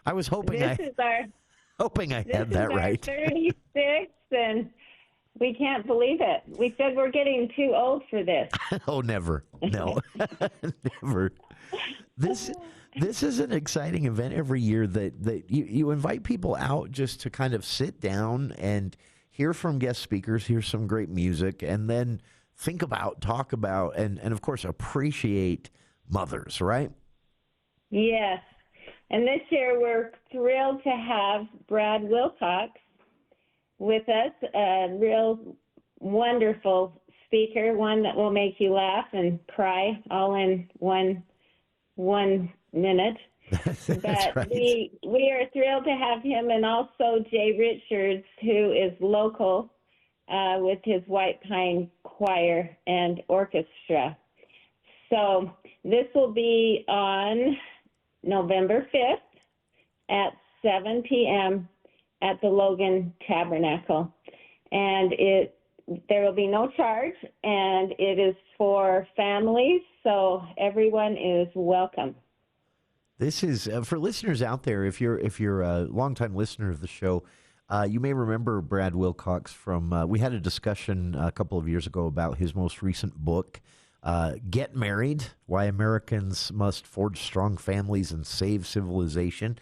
I was hoping I had that right. 36th, and we can't believe it. We said we're getting too old for this. Oh, never. No, never. This is an exciting event every year that you invite people out just to kind of sit down and hear from guest speakers, hear some great music, and then think about, talk about, and of course, appreciate mothers, right? Yes. And this year, we're thrilled to have Brad Wilcox with us, a real wonderful speaker, one that will make you laugh and cry all in one minute. But right. we are thrilled to have him, and also Jay Richards, who is local with his White Pine Choir and Orchestra. So this will be on November 5th at 7 p.m. at the Logan Tabernacle. And there will be no charge, and it is for families, so everyone is welcome. This is for listeners out there. If you're a longtime listener of the show, you may remember Brad Wilcox from, we had a discussion a couple of years ago about his most recent book, Get Married, Why Americans Must Forge Strong Families and Save Civilization.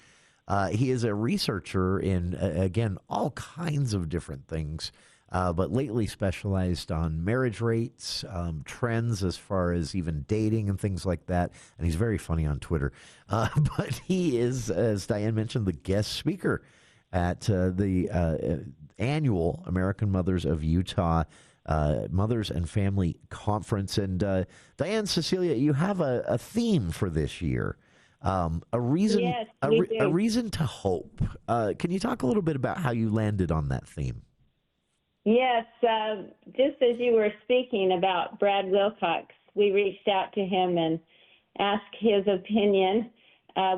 He is a researcher in, again, all kinds of different things, but lately specialized on marriage rates, trends as far as even dating and things like that. And he's very funny on Twitter. But he is, as Diane mentioned, the guest speaker at the annual American Mothers of Utah Mothers and Family Conference. And Diane, Cecelia, you have a theme for this year, a reason, yes, a reason to hope. Can you talk a little bit about how you landed on that theme? Yes, just as you were speaking about Brad Wilcox, we reached out to him and asked his opinion.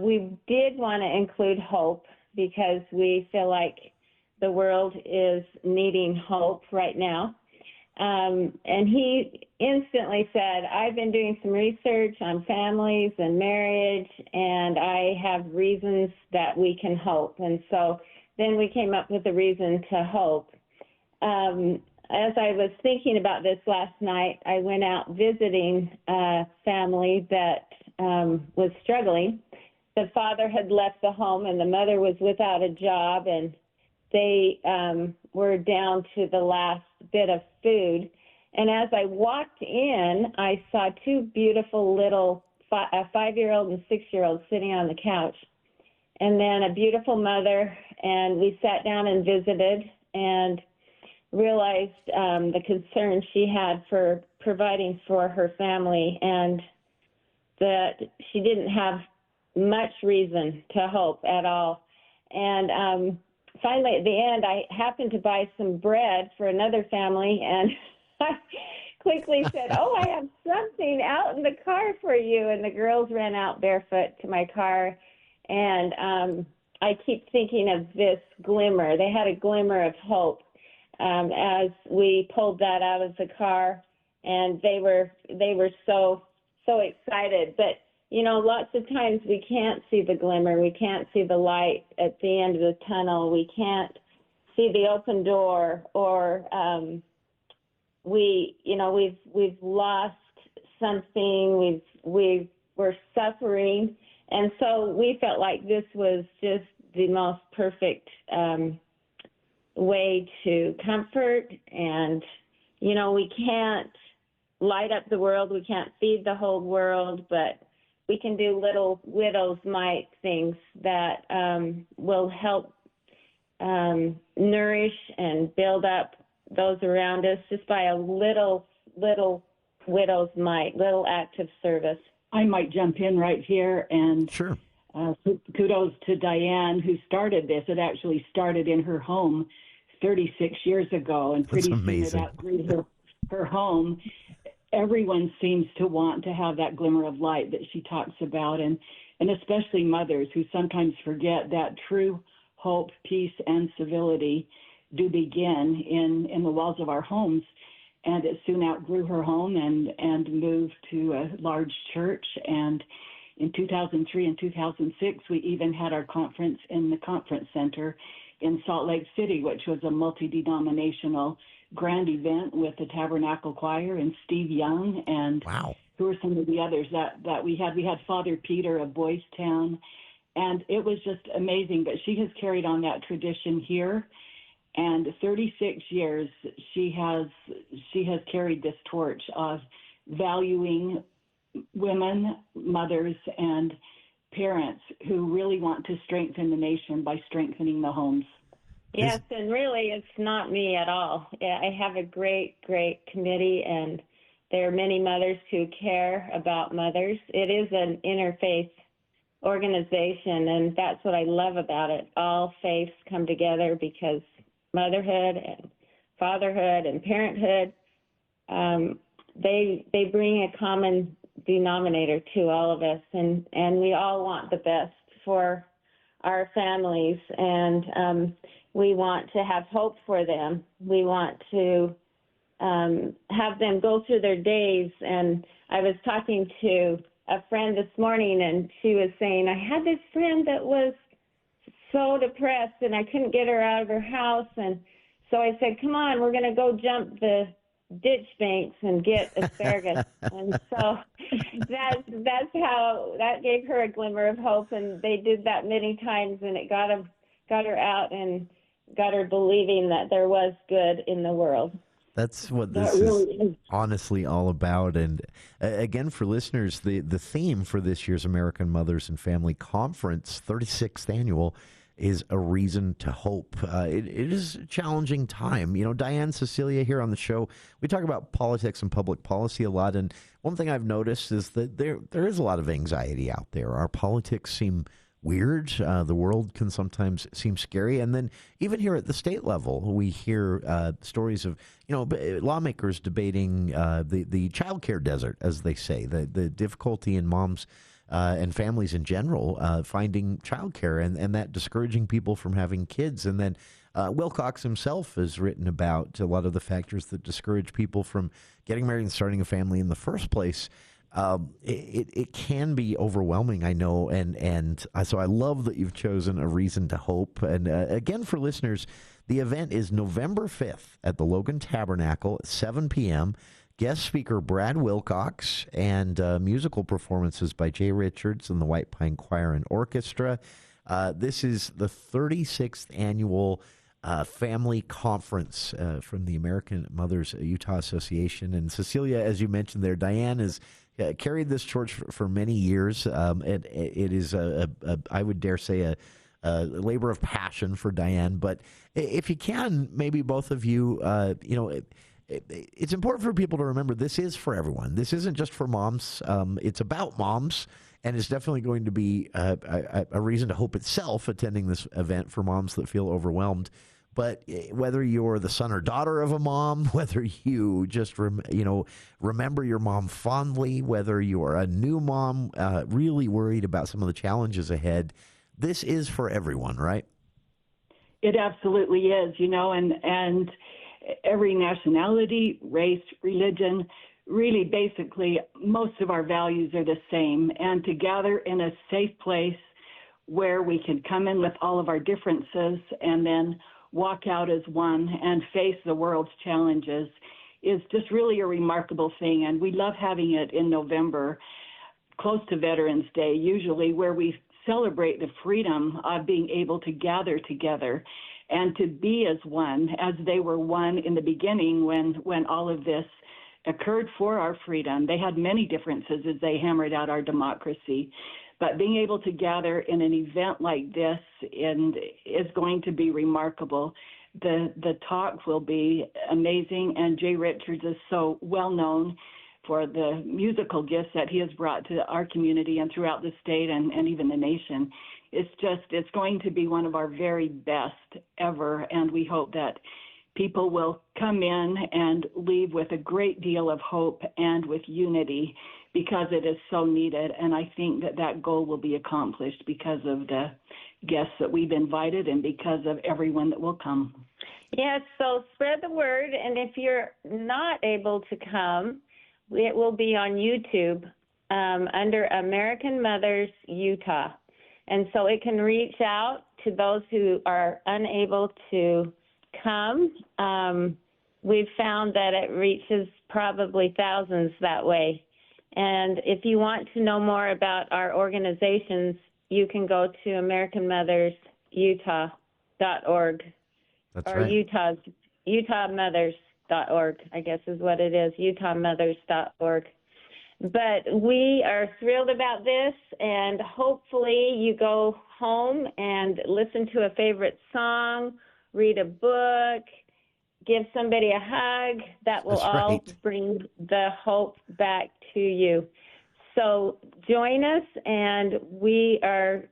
We did want to include hope, because we feel like the world is needing hope right now. And he instantly said, I've been doing some research on families and marriage, and I have reasons that we can hope. And so then we came up with a reason to hope. As I was thinking about this last night, I went out visiting a family that was struggling. The father had left the home, and the mother was without a job, and they were down to the last bit of food. And as I walked in, I saw two beautiful little, a 5-year-old and 6-year-old sitting on the couch, and then a beautiful mother. And we sat down and visited and realized the concern she had for providing for her family, and that she didn't have much reason to hope at all. And finally, at the end, I happened to buy some bread for another family, and I quickly said, oh, I have something out in the car for you. And the girls ran out barefoot to my car, and I keep thinking of this glimmer. They had a glimmer of hope as we pulled that out of the car, and they were so excited. But you know, lots of times we can't see the glimmer. We can't see the light at the end of the tunnel. We can't see the open door, or we've lost something. We're suffering, and so we felt like this was just the most perfect way to comfort. And you know, we can't light up the world. We can't feed the whole world, but we can do little widow's mite things that will help nourish and build up those around us just by a little widow's mite, little act of service. I might jump in right here, and sure. Kudos to Diane, who started this. It actually started in her home 36 years ago, and pretty soon it outgrew her home. Everyone seems to want to have that glimmer of light that she talks about, and especially mothers who sometimes forget that true hope, peace, and civility do begin in the walls of our homes. And it soon outgrew her home and moved to a large church. And in 2003 and 2006, we even had our conference in the conference center in Salt Lake City, which was a multi-denominational grand event with the Tabernacle Choir and Steve Young, and who are some of the others that we had. We had Father Peter of Boys Town, and it was just amazing. But she has carried on that tradition here, and 36 years she has carried this torch of valuing women, mothers, and parents who really want to strengthen the nation by strengthening the homes. Yes, and really it's not me at all. I have a great committee, and there are many mothers who care about mothers. It is an interfaith organization, and that's what I love about it. All faiths come together because motherhood and fatherhood and parenthood, they bring a common denominator to all of us, and we all want the best for our families, and we want to have hope for them. We want to have them go through their days. And I was talking to a friend this morning, and she was saying, I had this friend that was so depressed, and I couldn't get her out of her house. And so I said, come on, we're going to go jump the ditch banks and get asparagus. And so that's how that gave her a glimmer of hope. And they did that many times, and it got her out and got her believing that there was good in the world. That's what this is honestly all about. And again, for listeners, the theme for this year's American Mothers and Family Conference, 36th annual, is a reason to hope. It is a challenging time. You know, Diane, Cecelia here on the show, we talk about politics and public policy a lot. And one thing I've noticed is that there is a lot of anxiety out there. Our politics seem weird. The world can sometimes seem scary. And then even here at the state level, we hear stories of, you know, lawmakers debating the child care desert, as they say, the difficulty in moms and families in general finding child care, and that discouraging people from having kids. And then Wilcox himself has written about a lot of the factors that discourage people from getting married and starting a family in the first place. It can be overwhelming, I know, and so I love that you've chosen A Reason to Hope. And again, for listeners, the event is November 5th at the Logan Tabernacle at 7 p.m. Guest speaker Brad Wilcox, and musical performances by Jay Richards and the White Pine Choir and Orchestra. This is the 36th annual family conference from the American Mothers Utah Association. And Cecelia, as you mentioned there, Diane has carried this torch for many years. It is, I would dare say, a labor of passion for Diane. But if you can, maybe both of you, it's important for people to remember this is for everyone. This isn't just for moms. It's about moms, and it's definitely going to be a reason to hope itself, attending this event for moms that feel overwhelmed. But whether you're the son or daughter of a mom, whether you just remember your mom fondly, whether you are a new mom really worried about some of the challenges ahead, this is for everyone, right? It absolutely is, and every nationality, race, religion, really basically most of our values are the same. And to gather in a safe place where we can come in with all of our differences and then walk out as one and face the world's challenges is just really a remarkable thing. And we love having it in November, close to Veterans Day, usually, where we celebrate the freedom of being able to gather together and to be as one, as they were one in the beginning when all of this occurred for our freedom. They had many differences as they hammered out our democracy. But being able to gather in an event like this is going to be remarkable. The talk will be amazing, and Jay Richards is so well known for the musical gifts that he has brought to our community and throughout the state and even the nation. It's going to be one of our very best ever, and we hope that people will come in and leave with a great deal of hope and with unity, because it is so needed. And I think that goal will be accomplished because of the guests that we've invited and because of everyone that will come. Yes, so spread the word. And if you're not able to come, it will be on YouTube under American Mothers Utah. And so it can reach out to those who are unable to come. We've found that it reaches probably thousands that way. And if you want to know more about our organizations, you can go to AmericanMothersUtah.org. That's or right. UtahMothers.org, I guess is what it is, UtahMothers.org. But we are thrilled about this, and hopefully you go home and listen to a favorite song, read a book, give somebody a hug. That will all bring the hope back to you. So join us, and we are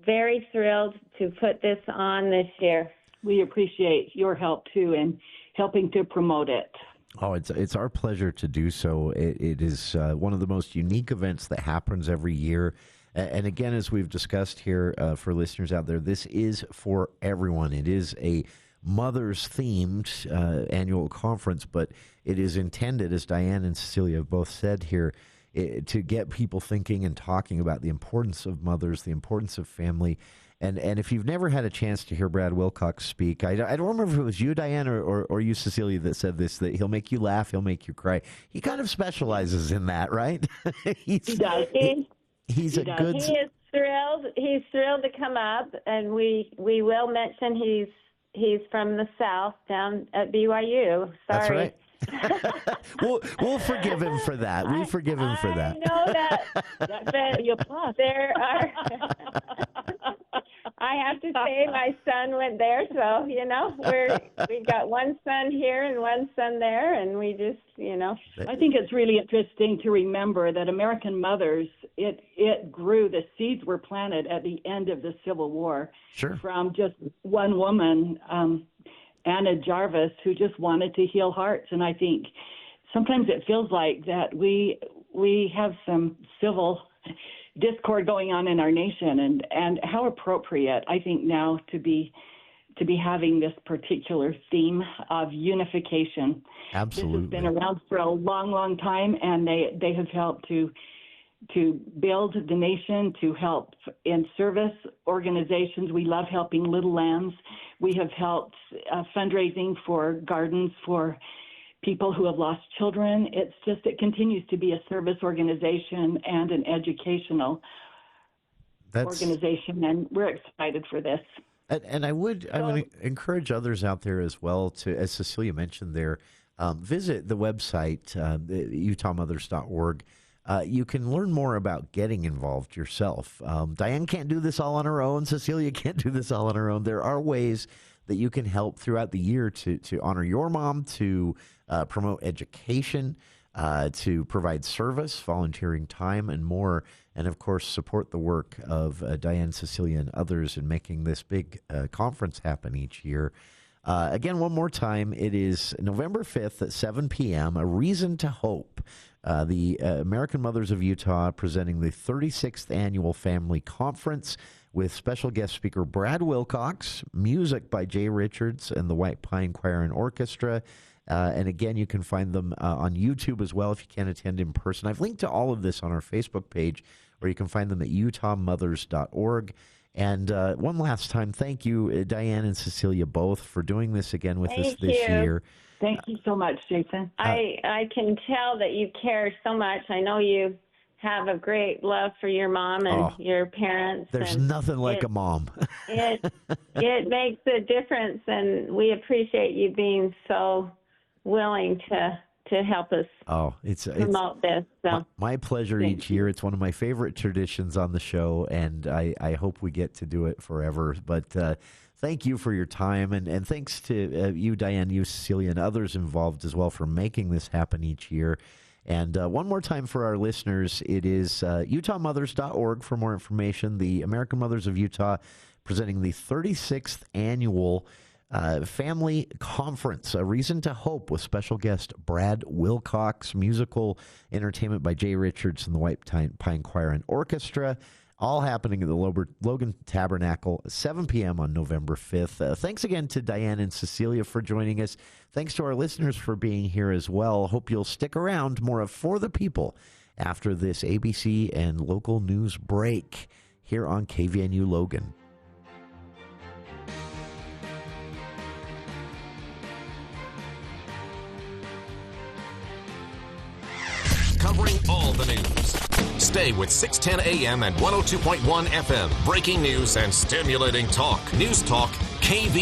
very thrilled to put this on this year. We appreciate your help, too, in helping to promote it. Oh, it's our pleasure to do so. It is one of the most unique events that happens every year. And again, as we've discussed here for listeners out there, this is for everyone. It is a mothers-themed annual conference, but it is intended, as Diane and Cecelia have both said here, to get people thinking and talking about the importance of mothers, the importance of family. And if you've never had a chance to hear Brad Wilcox speak, I don't remember if it was you, Diane, or you, Cecelia, that said this, that he'll make you laugh, he'll make you cry. He kind of specializes in that, right? He does. He is thrilled. He's thrilled to come up, and we will mention he's from the South down at BYU. Sorry. That's right. We'll forgive him for that. We forgive him for that. I know that. There are. I have to say, my son went there, so we got one son here and one son there, and we just, I think it's really interesting to remember that American Mothers, it grew. The seeds were planted at the end of the Civil War. Sure. From just one woman, Anna Jarvis, who just wanted to heal hearts. And I think sometimes it feels like that we have some civil discord going on in our nation, and how appropriate, I think, now to be to be having this particular theme of unification. Absolutely. This has been around for a long, long time, and they have helped to build the nation, to help in service organizations. We love helping Little Lambs. We have helped fundraising for gardens for people who have lost children. It continues to be a service organization and an educational organization, and we're excited for this. And I would encourage others out there as well to, as Cecelia mentioned there, visit the website, utahmothers.org. You can learn more about getting involved yourself. Diane can't do this all on her own. Cecelia can't do this all on her own. There are ways that you can help throughout the year to honor your mom, to promote education, to provide service, volunteering time, and more. And, of course, support the work of Diane, Cecelia, and others in making this big conference happen each year. Again, one more time, it is November 5th at 7 p.m., A Reason to Hope. The American Mothers of Utah presenting the 36th Annual Family Conference with special guest speaker Brad Wilcox, music by Jay Richards and the White Pine Choir and Orchestra. And again, you can find them on YouTube as well if you can't attend in person. I've linked to all of this on our Facebook page, or you can find them at utahmothers.org. And one last time, thank you, Diane and Cecelia, both for doing this again with us this year. Thank you so much, Jason. I can tell that you care so much. I know you have a great love for your mom and your parents. There's nothing like a mom. It makes a difference, and we appreciate you being so willing to help us promote this. So. My pleasure each year. It's one of my favorite traditions on the show, and I hope we get to do it forever. But thank you for your time, and thanks to you, Diane, you, Cecelia, and others involved as well for making this happen each year. And one more time for our listeners, it is utahmothers.org for more information. The American Mothers of Utah presenting the 36th Annual Family Conference, A Reason to Hope, with special guest Brad Wilcox, musical entertainment by Jay Richards and the White Pine Choir and Orchestra, all happening at the Logan Tabernacle, 7 p.m. on November 5th. Thanks again to Diane and Cecelia for joining us. Thanks to our listeners for being here as well. Hope you'll stick around. More of For the People after this ABC and local news break here on KVNU Logan. Covering all the news. Stay with 610 AM and 102.1 FM. Breaking news and stimulating talk. News Talk KV.